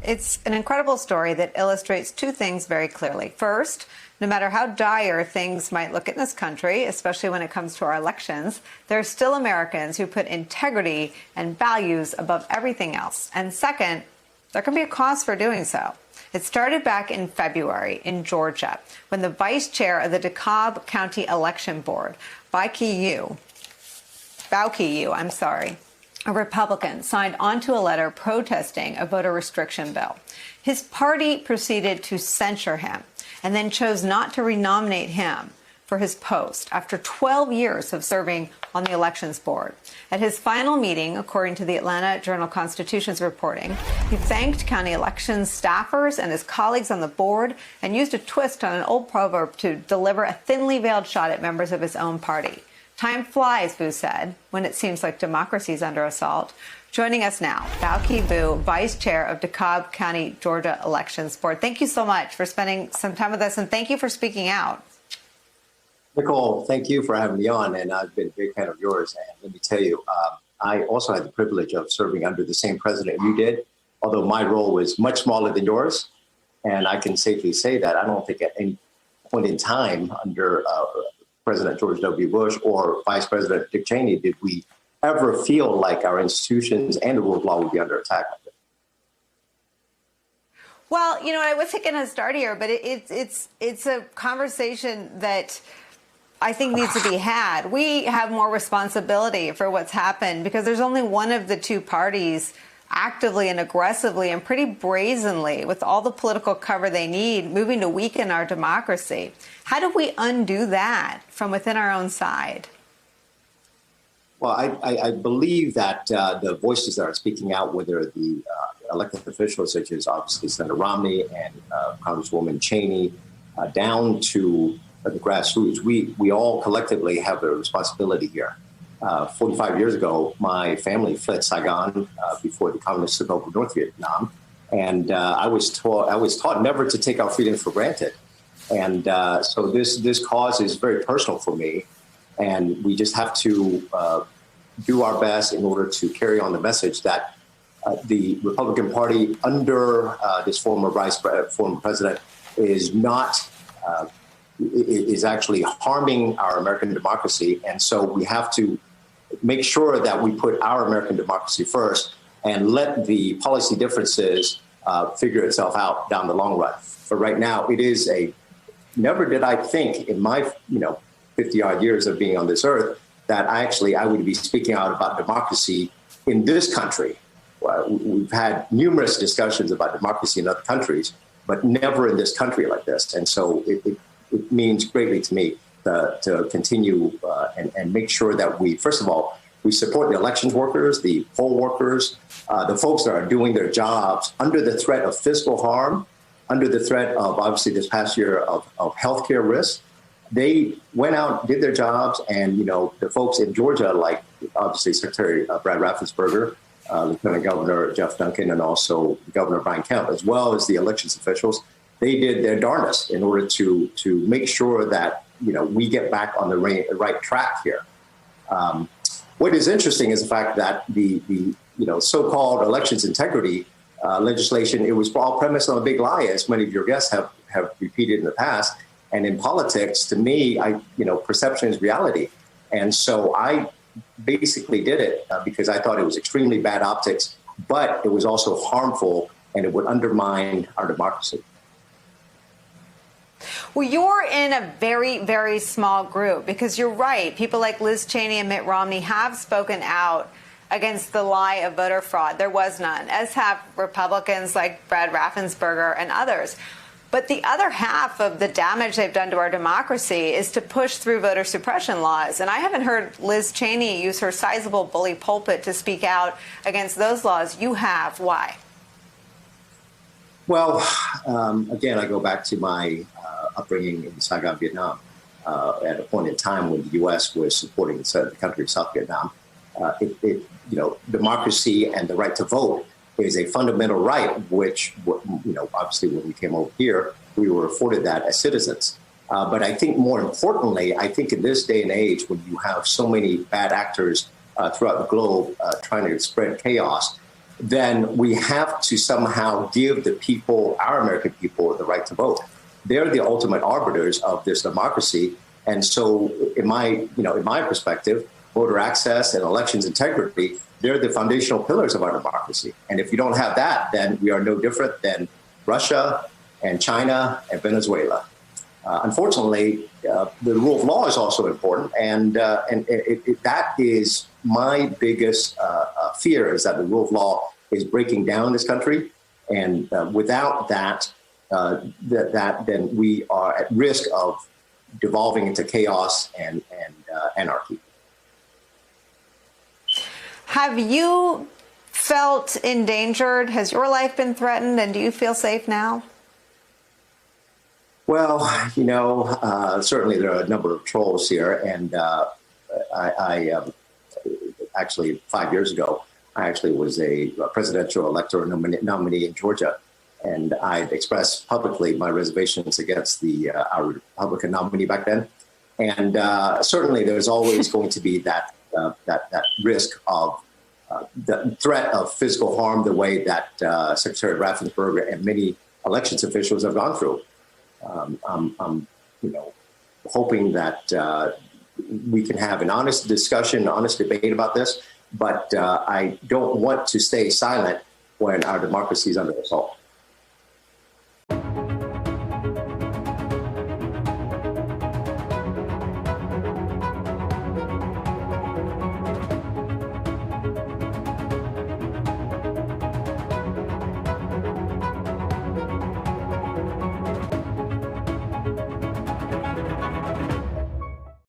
It's an incredible story that illustrates two things very clearly. First, no matter how dire things might look in this country, especially when it comes to our elections, there are still Americans who put integrity and values above everything else. And second, there can be a cause for doing so. It started back in February in Georgia when the vice chair of the DeKalb County Election Board, Baoki Yu, a Republican, signed onto a letter protesting a voter restriction bill. His party proceeded to censure him and then chose not to renominate him for his post after 12 years of serving on the elections board. At his final meeting, according to the Atlanta Journal-Constitution's reporting, he thanked county elections staffers and his colleagues on the board and used a twist on an old proverb to deliver a thinly veiled shot at members of his own party. Time flies, Vu said, when it seems like democracy is under assault. Joining us now, Baoki Vu, Vice Chair of DeKalb County, Georgia Elections Board. Thank you so much for spending some time with us, and thank you for speaking out. Nicole, thank you for having me on, and I've been a big fan of yours. And let me tell you, I also had the privilege of serving under the same president you did, although my role was much smaller than yours. And I can safely say that I don't think at any point in time under President George W. Bush or Vice President Dick Cheney did we ever feel like our institutions and the rule of law would be under attack. Well, you know, I was thinking to start here, but it's a conversation that I think needs to be had. We have more responsibility for what's happened because there's only one of the two parties actively and aggressively and pretty brazenly, with all the political cover they need, moving to weaken our democracy. How do we undo that from within our own side? Well, I believe that the voices that are speaking out, whether the elected officials such as obviously Senator Romney and Congresswoman Cheney, down to the grassroots, we all collectively have a responsibility here. 45 years ago, my family fled Saigon before the communists took over North Vietnam, and I was taught never to take our freedoms for granted. And so this cause is very personal for me, and we just have to do our best in order to carry on the message that the Republican Party under this former president is not is actually harming our American democracy, and so we have to make sure that we put our American democracy first and let the policy differences figure itself out down the long run. But right now, it is never did I think in my 50-odd years of being on this earth that I would be speaking out about democracy in this country. We've had numerous discussions about democracy in other countries, but never in this country like this. And so it means greatly to me to continue and make sure that we, first of all, we support the elections workers, the poll workers, the folks that are doing their jobs under the threat of fiscal harm, under the threat of, obviously, this past year of healthcare risks. They went out, did their jobs, and, the folks in Georgia, like, obviously, Secretary Brad Raffensperger, Lieutenant Governor Jeff Duncan, and also Governor Brian Kemp, as well as the elections officials, they did their darndest in order to make sure that, we get back on the right track here. What is interesting is the fact that the so-called elections integrity legislation, it was all premised on a big lie, as many of your guests have repeated in the past. And in politics, to me, perception is reality. And so I basically did it because I thought it was extremely bad optics, but it was also harmful and it would undermine our democracy. Well, you're in a very, very small group because you're right. People like Liz Cheney and Mitt Romney have spoken out against the lie of voter fraud. There was none, as have Republicans like Brad Raffensperger and others. But the other half of the damage they've done to our democracy is to push through voter suppression laws. And I haven't heard Liz Cheney use her sizable bully pulpit to speak out against those laws. You have. Why? Well, again, I go back to my upbringing in Saigon, Vietnam. At a point in time when the U.S. was supporting the country of South Vietnam, democracy and the right to vote is a fundamental right, which, obviously when we came over here, we were afforded that as citizens. But I think more importantly, I think in this day and age, when you have so many bad actors throughout the globe trying to spread chaos, then we have to somehow give the people, our American people, the right to vote. They're the ultimate arbiters of this democracy. And so in my perspective, voter access and elections integrity, they're the foundational pillars of our democracy. And if you don't have that, then we are no different than Russia and China and Venezuela. Unfortunately, the rule of law is also important, and that is my biggest fear, is that the rule of law is breaking down this country, and without that, then we are at risk of devolving into chaos and anarchy. Have you felt endangered? Has your life been threatened, and do you feel safe now? Well, certainly there are a number of trolls here, and I actually 5 years ago, I actually was a presidential electoral nominee in Georgia, and I expressed publicly my reservations against our Republican nominee back then. And certainly, there's always going to be that risk of the threat of physical harm, the way that Secretary Raffensperger and many elections officials have gone through. I'm hoping that we can have an honest discussion, honest debate about this, but I don't want to stay silent when our democracy is under assault.